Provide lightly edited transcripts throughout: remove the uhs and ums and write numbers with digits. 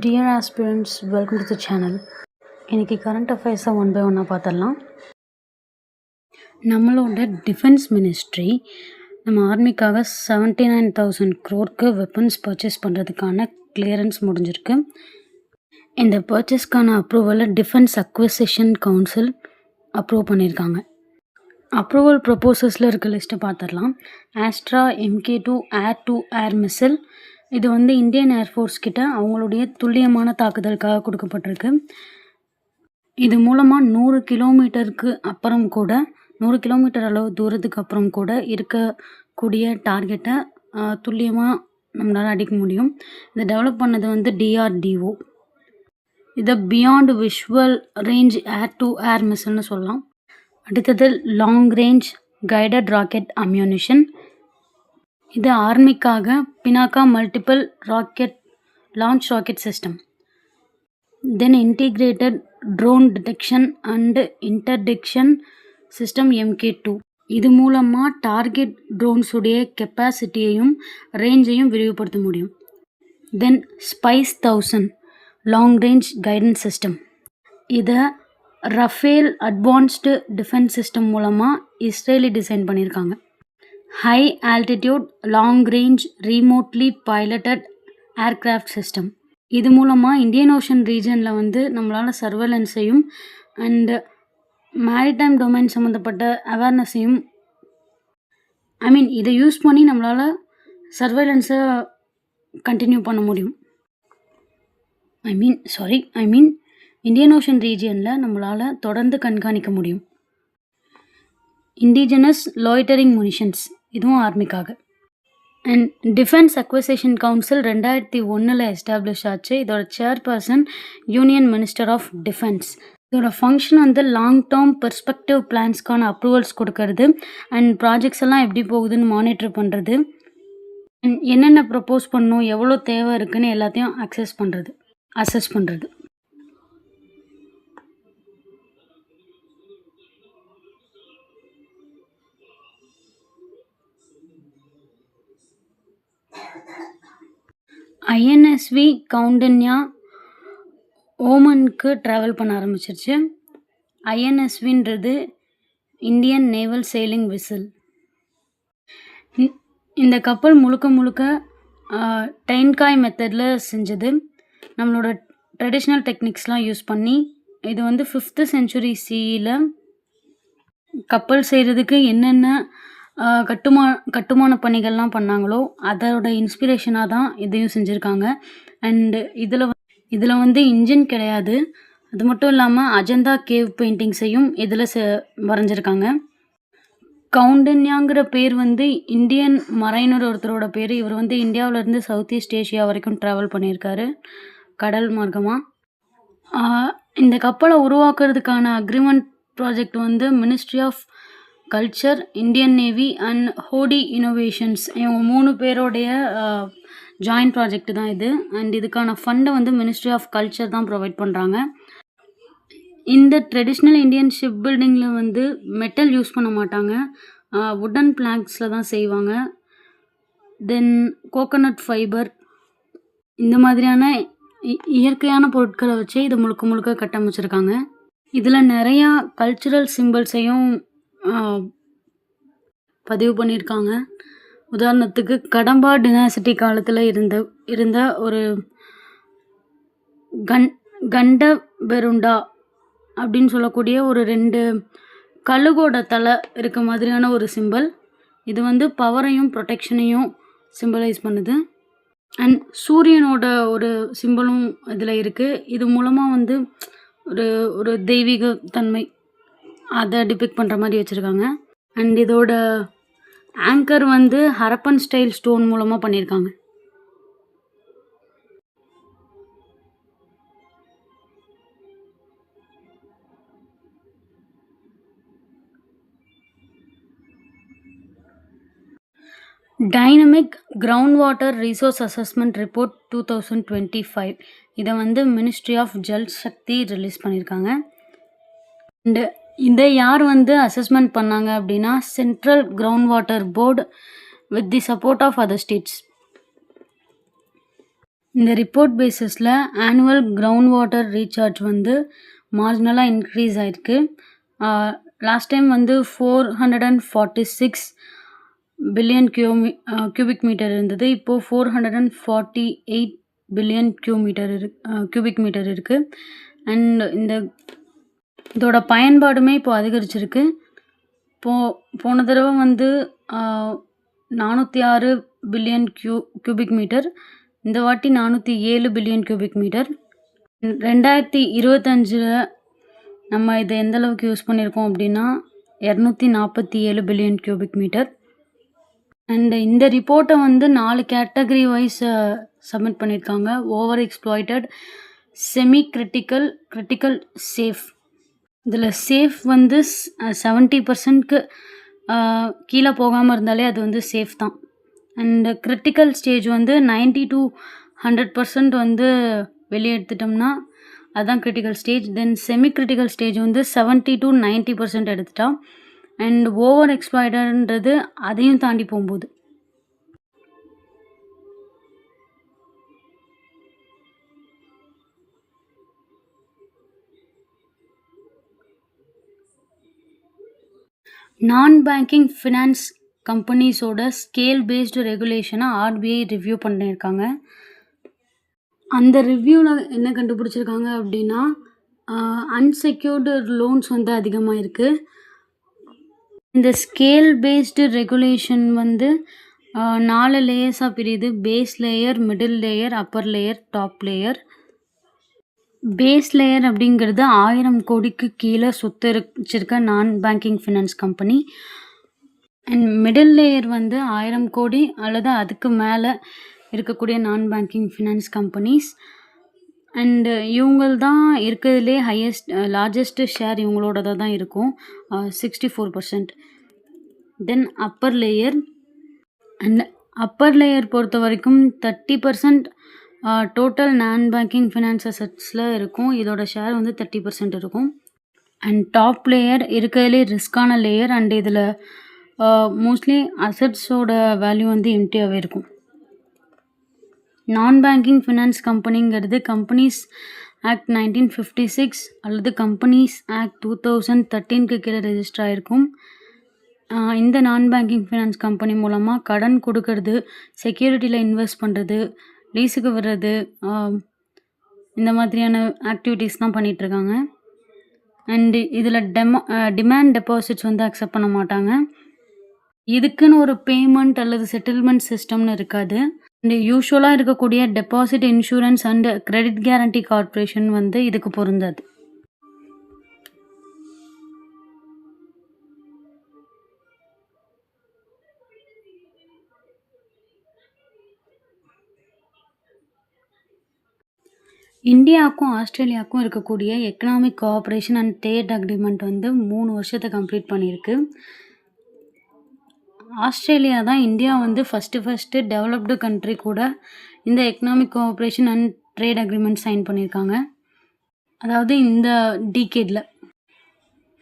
Dear aspirants, welcome to the channel. இன்னைக்கு current அஃபேர்ஸை one by ஒன்னாக பார்த்துடலாம். நம்மளோட டிஃபென்ஸ் மினிஸ்ட்ரி நம்ம ஆர்மிக்காக 79,000 crore வெப்பன்ஸ் பர்ச்சேஸ் பண்ணுறதுக்கான கிளியரன்ஸ் முடிஞ்சிருக்கு. இந்த பர்ச்சேஸ்க்கான அப்ரூவலை டிஃபென்ஸ் அக்விசிஷன் கவுன்சில் அப்ரூவ் பண்ணியிருக்காங்க. அப்ரூவல் ப்ரொபோசஸில் இருக்க லிஸ்ட்டை பார்த்துடலாம். ஆஸ்ட்ரா MK2 ஏர் மிசைல், இது இந்தியன் ஏர்ஃபோர்ஸ் கிட்ட அவங்களுடைய துல்லியமான தாக்குதலுக்காக கொடுக்கப்பட்டிருக்கு. இது மூலமாக 100 கிலோமீட்டருக்கு அப்புறம் கூட 100 கிலோமீட்டர் அளவு தூரத்துக்கு அப்புறம் கூட இருக்கக்கூடிய டார்கெட்டை துல்லியமாக நம்மளால் அடிக்க முடியும். இதை டெவலப் பண்ணது DRDO. இதை பியாண்ட் விஷுவல் ரேஞ்ச் ஏர் மிசைல்னு சொல்லலாம். அடுத்தது long range guided rocket ammunition. இது ஆர்மிக்காக Pinaka multiple launch rocket system. Then integrated drone detection and interdiction system MK2. இது மூலமாக டார்கெட் ட்ரோன்ஸுடைய கெப்பாசிட்டியையும் ரேஞ்சையும் விரிவுபடுத்த முடியும். Then Spice 1000 long range guidance system. இதை ரஃபேல் அட்வான்ஸ்டு டிஃபென்ஸ் சிஸ்டம் மூலமாக இஸ்ரேலி டிசைன் பண்ணியிருக்காங்க. High altitude long range remotely piloted aircraft system. இது மூலமாக இந்தியன் ஓஷன் ரீஜனில் நம்மளால் சர்வேலன்ஸையும் அண்டு மேரிடைம் டொமைன் சம்மந்தப்பட்ட அவேர்னஸையும் இதை யூஸ் பண்ணி நம்மளால் சர்வேலன்ஸை கண்டினியூ பண்ண முடியும். இந்தியன் ஓஷன் ரீஜியனில் நம்மளால் தொடர்ந்து கண்காணிக்க முடியும். இண்டிஜினஸ் லாய்டரிங் முனிஷன்ஸ், இதுவும் ஆர்மிக்காக. And defence acquisition council 2001 establish ஆச்சு. இதோட chairperson union minister of defence. இதோட ஃபங்க்ஷன் லாங் டேர்ம் பெர்ஸ்பெக்டிவ் பிளான்ஸ்க்கான அப்ரூவல்ஸ் கொடுக்கறது அண்ட் ப்ராஜெக்ட்ஸ் எல்லாம் எப்படி போகுதுன்னு மானிட்டர் பண்ணுறது, அண்ட் என்னென்ன ப்ரப்போஸ் பண்ணணும், எவ்வளோ தேவை இருக்குன்னு எல்லாத்தையும் அசஸ் பண்ணுறது. INSV கவுண்டன்யா ஓமனுக்கு ட்ராவல் பண்ண ஆரம்பிச்சிருச்சு. INSVன்றது இந்தியன் நேவல் செயிலிங் விசில். இந்த கப்பல் முழுக்க டைன்காய் மெத்தடில் செஞ்சது. நம்மளோட ட்ரெடிஷ்னல் டெக்னிக்ஸ்லாம் யூஸ் பண்ணி இது 5th century CEல கப்பல் செய்கிறதுக்கு என்னென்ன கட்டுமான பணிகள்லாம் பண்ணாங்களோ அதோட இன்ஸ்பிரேஷனாக தான் இதையும் செஞ்சுருக்காங்க. அண்டு இதில் இன்ஜின் கிடையாது. அது மட்டும் இல்லாமல் அஜந்தா கேவ் பெயிண்டிங்ஸையும் இதில் வரைஞ்சிருக்காங்க. கவுண்டன்யாங்கிற பேர் இந்தியன் மரைனர் ஒருத்தரோட பேர். இவர் இந்தியாவிலேருந்து சவுத் ஈஸ்ட் ஏஷியா வரைக்கும் ட்ராவல் பண்ணியிருக்காரு கடல் மார்க்கமாக. இந்த கப்பலை உருவாக்குறதுக்கான agreement project ministry of culture, Indian navy and Hodi innovations, இவங்க 3 பேரோடைய ஜாயின்ட் ப்ராஜெக்ட் தான் இது. அண்ட் இதுக்கான ஃபண்டை மினிஸ்ட்ரி ஆஃப் கல்ச்சர் தான் ப்ரொவைட் பண்ணுறாங்க. இந்த ட்ரெடிஷ்னல் இந்தியன் ஷிப் பில்டிங்கில் மெட்டல் யூஸ் பண்ண மாட்டாங்க, வுடன் பிளாங்க்ஸில் தான் செய்வாங்க. தென் கோகோனட் ஃபைபர், இந்த மாதிரியான இயற்கையான பொருட்களை வச்சு இது முழுக்க கட்டமைச்சிருக்காங்க. இதில் நிறையா கல்ச்சுரல் சிம்பிள்ஸையும் பதிவு பண்ணியிருக்காங்க. உதாரணத்துக்கு கடம்பா டினாசிட்டி காலத்தில் இருந்த ஒரு கண்ட பெருண்டா அப்படின்னு சொல்லக்கூடிய ஒரு 2 கழுகோட தலை இருக்க மாதிரியான ஒரு சிம்பிள். இது பவரையும் ப்ரொடெக்ஷனையும் சிம்பிளைஸ் பண்ணுது. அண்ட் சூரியனோட ஒரு சிம்பிளும் இதில் இருக்குது. இது மூலமாக ஒரு தெய்வீக தன்மை அதை டிபிக் பண்ணுற மாதிரி வச்சுருக்காங்க. அண்ட் இதோட ஆங்கர் ஹரப்பன் ஸ்டைல் ஸ்டோன் மூலமாக பண்ணியிருக்காங்க. Dynamic ground water resource assessment report 2025, இதை ministry of Jal Shakti release பண்ணியிருக்காங்க. அண்டு இதை யார் அசஸ்மெண்ட் பண்ணாங்க அப்படின்னா central ground water board with the support of other states. இந்த ரிப்போர்ட் பேசிஸில் ஆனுவல் கிரவுண்ட் வாட்டர் ரீசார்ஜ் வந்து மார்ஜினலாக இன்க்ரீஸ் ஆயிருக்கு. லாஸ்ட் டைம் வந்து 446 பில்லியன் கியூபிக் மீட்டர் இருந்தது. இப்போது 448 பில்லியன் கியூபிக் மீட்டர் இருக்குது. அண்ட் இதோட பயன்பாடுமே இப்போ அதிகரிச்சிருக்கு. போன தடவை வந்து 406 பில்லியன் கியூபிக் மீட்டர், இந்த வாட்டி 407 பில்லியன் கியூபிக் மீட்டர். 2025 நம்ம இதை எந்த அளவுக்கு யூஸ் பண்ணியிருக்கோம் அப்படின்னா 247 பில்லியன் கியூபிக் மீட்டர். அண்ட் இந்த ரிப்போர்ட்டை வந்து 4 கேட்டகரி வைஸ் சப்மிட் பண்ணியிருக்காங்க. Over exploited, semi critical, safe. இதில் சேஃப் வந்து 70%க்கு கீழே போகாமல் இருந்தாலே அது வந்து சேஃப் தான். அண்ட் கிரிட்டிக்கல் ஸ்டேஜ் வந்து 90 to 100% வந்து வெளியே எடுத்துட்டோம்னா அதுதான் கிரிட்டிக்கல் ஸ்டேஜ். தென் செமி கிரிட்டிக்கல் ஸ்டேஜ் வந்து 70 to 90% எடுத்துட்டா. அண்ட் ஓவர் எக்ஸ்ப்ளாய்டட்ன்றது அதையும் தாண்டி போகும்போது. நான் பேங்கிங் ஃபினான்ஸ் கம்பெனிஸோட ஸ்கேல் பேஸ்டு ரெகுலேஷனை RBI ரிவ்யூ பண்ணியிருக்காங்க. அந்த ரிவ்யூவில் என்ன கண்டுபிடிச்சிருக்காங்க அப்படின்னா அன்செக்யூர்டு லோன்ஸ் வந்து அதிகமாக இருக்குது. இந்த ஸ்கேல் பேஸ்டு ரெகுலேஷன் வந்து 4 லேயர்ஸாக பிரியுது. Base layer, middle layer, upper layer, top layer. Base layer அப்படிங்கிறது 1000 கோடிக்கு கீழே சொத்து வச்சிருக்க non banking finance company. And middle layer வந்து 1000 கோடி அல்லது அதுக்கு மேலே இருக்கக்கூடிய நான் பேங்கிங் ஃபினான்ஸ் கம்பெனிஸ். அண்டு இவங்கள் தான் இருக்கிறதுலே லார்ஜஸ்ட்டு ஷேர் இவங்களோட தான் இருக்கும், 64%. Then upper layer. And upper layer பொறுத்த வரைக்கும் 30% டோட்டல் நான் பேங்கிங் ஃபினான்ஸ் அசட்ஸில் இருக்கும். இதோட ஷேர் வந்து 30% இருக்கும். அண்ட் டாப் லேயர் இருக்கிறதுலே ரிஸ்கான லேயர். அண்ட் இதில் மோஸ்ட்லி அசட்ஸோட வேல்யூ வந்து எம்டியாகவே இருக்கும். நான் பேங்கிங் ஃபினான்ஸ் கம்பெனிங்கிறது கம்பெனிஸ் ஆக்ட் 1956 அல்லது கம்பெனிஸ் ஆக்ட் 2013க்கு கீழே ரெஜிஸ்டர் ஆகிருக்கும். இந்த நான் பேங்கிங் ஃபினான்ஸ் கம்பெனி மூலமாக கடன் கொடுக்கறது, செக்யூரிட்டியில் இன்வெஸ்ட் பண்ணுறது, லீஸுக்கு விடுறது, இந்த மாதிரியான ஆக்டிவிட்டீஸ் தான் பண்ணிகிட்ருக்காங்க. அண்டு இதில் டிமாண்ட் டெபாசிட்ஸ் வந்து அக்செப்ட் பண்ண மாட்டாங்க. இதுக்குன்னு ஒரு பேமெண்ட் அல்லது செட்டில்மெண்ட் சிஸ்டம்னு இருக்காது. அண்டு யூஸ்வலாக இருக்கக்கூடிய deposit insurance and credit guarantee corporation வந்து இதுக்கு பொருந்தாது. இந்தியாவுக்கும் ஆஸ்திரேலியாவுக்கும் இருக்கக்கூடிய economic cooperation and trade agreement வந்து 3 வருஷத்தை கம்ப்ளீட் பண்ணியிருக்கு. ஆஸ்திரேலியா தான் இந்தியா வந்து ஃபஸ்ட்டு டெவலப்டு கண்ட்ரி கூட இந்த economic cooperation and trade agreement sign பண்ணியிருக்காங்க. அதாவது இந்த டிகேடில்.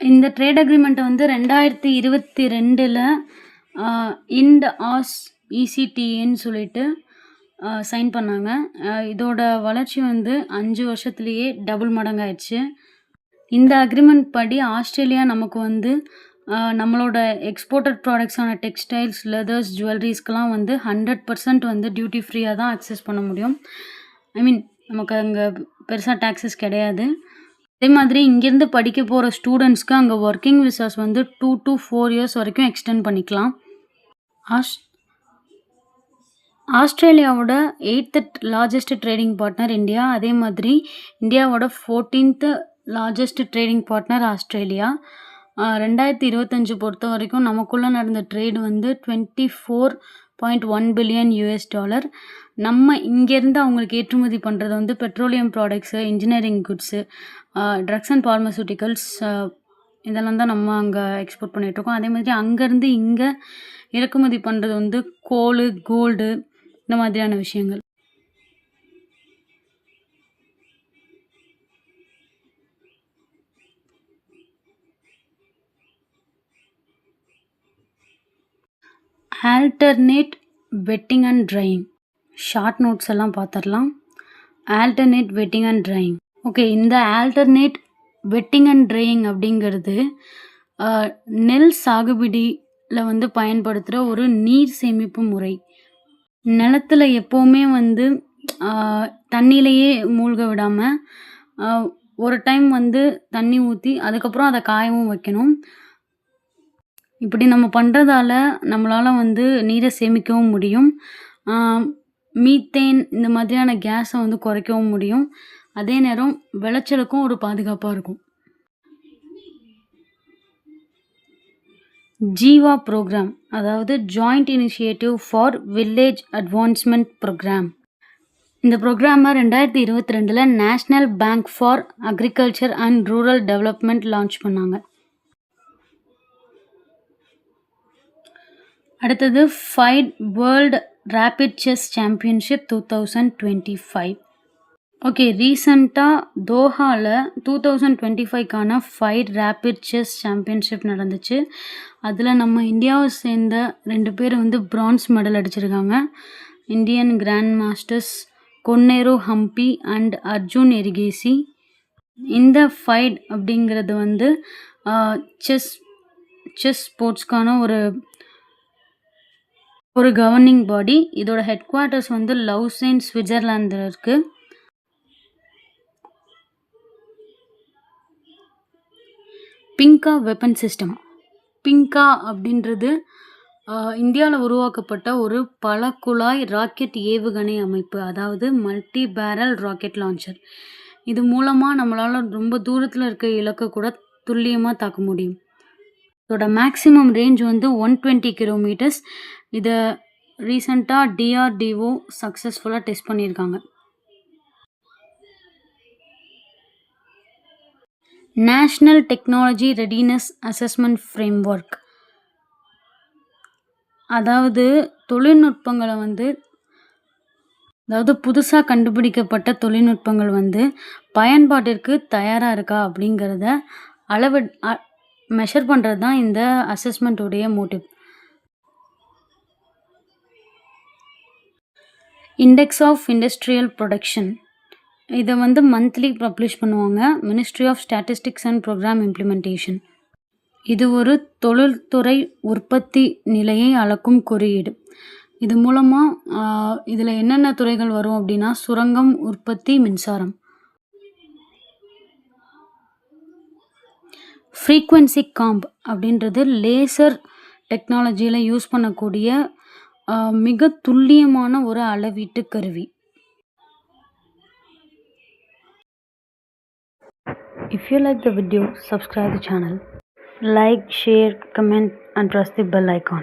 இந்த ட்ரேட் அக்ரிமெண்ட்டை வந்து 2022 இண்ட்-ஆஸ் ECTAன்னு சொல்லிட்டு சைன் பண்ணாங்க. இதோட வளர்ச்சி வந்து 5 வருஷத்துலேயே டபுள் மடங்காயிடுச்சு. இந்த அக்ரிமெண்ட் படி ஆஸ்திரேலியா நமக்கு வந்து நம்மளோட எக்ஸ்போர்ட்டட் ப்ராடக்ட்ஸான டெக்ஸ்டைல்ஸ், லெதர்ஸ், ஜுவல்லரிஸ்க்கெலாம் வந்து 100% வந்து டியூட்டி ஃப்ரீயாக தான் அக்சஸ் பண்ண முடியும். நமக்கு அங்கே பெருசாக டேக்ஸஸ் கிடையாது. அதே மாதிரி இங்கேருந்து படிக்க போகிற ஸ்டூடெண்ட்ஸ்க்கு அங்கே ஒர்க்கிங் விசாஸ் வந்து 2 to 4 years வரைக்கும் எக்ஸ்டெண்ட் பண்ணிக்கலாம். ஆஸ்திரேலியாவோட 8th largest trading partner India. அதே மாதிரி இந்தியாவோட 14th largest trading partner Australia. 2025 பொறுத்த வரைக்கும் நமக்குள்ளே நடந்த ட்ரேடு வந்து $24.1 பில்லியன். நம்ம இங்கேருந்து அவங்களுக்கு ஏற்றுமதி பண்ணுறது வந்து petroleum products, engineering goods, drugs and pharmaceuticals, இதெல்லாம் தான் நம்ம அங்கே எக்ஸ்போர்ட் பண்ணிகிட்ருக்கோம். அதே மாதிரி அங்கேருந்து இங்கே இறக்குமதி பண்ணுறது வந்து கோல், கோல்டு, இந்த மாதிரியான விஷயங்கள். Alternate wetting and drying. Short notes எல்லாம் பார்த்துடலாம். Alternate wetting and drying. Okay, இந்த ஆல்டர்னேட் வெட்டிங் அண்ட் ட்ரையிங் அப்படிங்கிறது நெல் சாகுபடியில வந்து பயன்படுத்துகிற ஒரு நீர் சேமிப்பு முறை. நிலத்துல எப்போவுமே வந்து தண்ணியிலேயே மூழ்க விடாம, ஒரு டைம் வந்து தண்ணி ஊத்தி, அதுக்கப்புறம் அத காயவும் வைக்கணும். இப்படி நம்ம பண்றதால, நம்மளால வந்து நீர சேமிக்கவும் முடியும். ஆ மீத்தேன் இந்த மாதிரியான கேஸ வந்து குறைக்கவும் முடியும். அதே நேரம் விளைச்சலுக்கும் ஒரு பாதுகாப்பா இருக்கும். ஜீவா புரோகிராம், அதாவது joint initiative for village advancement programme. இந்த புரோகிராம 2022ல national bank for agriculture and rural development launch பண்ணாங்க. அடுத்தது FIDE world rapid chess championship 2025. Okay, ரீசெண்டா தோஹால 2025க்கான ஃபைட் ரேபிட் செஸ் சாம்பியன்ஷிப் நடந்துச்சு. அதில் நம்ம இந்தியாவை சேர்ந்த 2 பேர் வந்து பிரான்ஸ் மெடல் அடிச்சிருக்காங்க. Indian grand masters Koneru Humpy and Arjun Erigaisi. இந்த ஃபைட் அப்படிங்கிறது வந்து செஸ் ஸ்போர்ட்ஸ்க்கான ஒரு கவர்னிங் பாடி. இதோட ஹெட் குவார்ட்டர்ஸ் வந்து லவுசேன், சுவிட்சர்லாந்தில் இருக்கு. பிங்கா வெப்பன் சிஸ்டம். பிங்கா அப்படின்றது இந்தியாவில் உருவாக்கப்பட்ட ஒரு பல குழாய் ராக்கெட் ஏவுகணை அமைப்பு, அதாவது மல்டி பேரல் ராக்கெட் லான்ச்சர். இது மூலமாக நம்மளால் ரொம்ப தூரத்தில் இருக்க இலக்கை கூட துல்லியமாக தாக்க முடியும். இதோட மேக்ஸிமம் ரேஞ்ச் வந்து 120 கிலோமீட்டர்ஸ். இதை ரீசெண்டாக DRDO சக்ஸஸ்ஃபுல்லாக டெஸ்ட் பண்ணியிருக்காங்க. National technology readiness assessment framework, அதாவது தொழில்நுட்பங்களை வந்து புதுசாக கண்டுபிடிக்கப்பட்ட தொழில்நுட்பங்கள் வந்து பயன்பாட்டிற்கு தயாராக இருக்கா அப்படிங்கிறத மெஷர் பண்ணுறது தான் இந்த அசஸ்மெண்ட்டோடைய motive. Index of industrial production, இதை வந்து மந்த்லி பப்ளிஷ் பண்ணுவாங்க. Ministry of statistics and programme implementation. இது ஒரு தொழில்துறை உற்பத்தி நிலையை அளக்கும் குறியீடு. இது மூலமாக இதில் என்னென்ன துறைகள் வரும் அப்படின்னா சுரங்கம், உற்பத்தி, மின்சாரம். ஃப்ரீக்வன்சி காம்ப் அப்படின்றது லேசர் டெக்னாலஜியில் யூஸ் பண்ணக்கூடிய மிக துல்லியமான ஒரு அளவீட்டு கருவி. If you like the video, subscribe the channel. Like, share, comment and press the bell icon.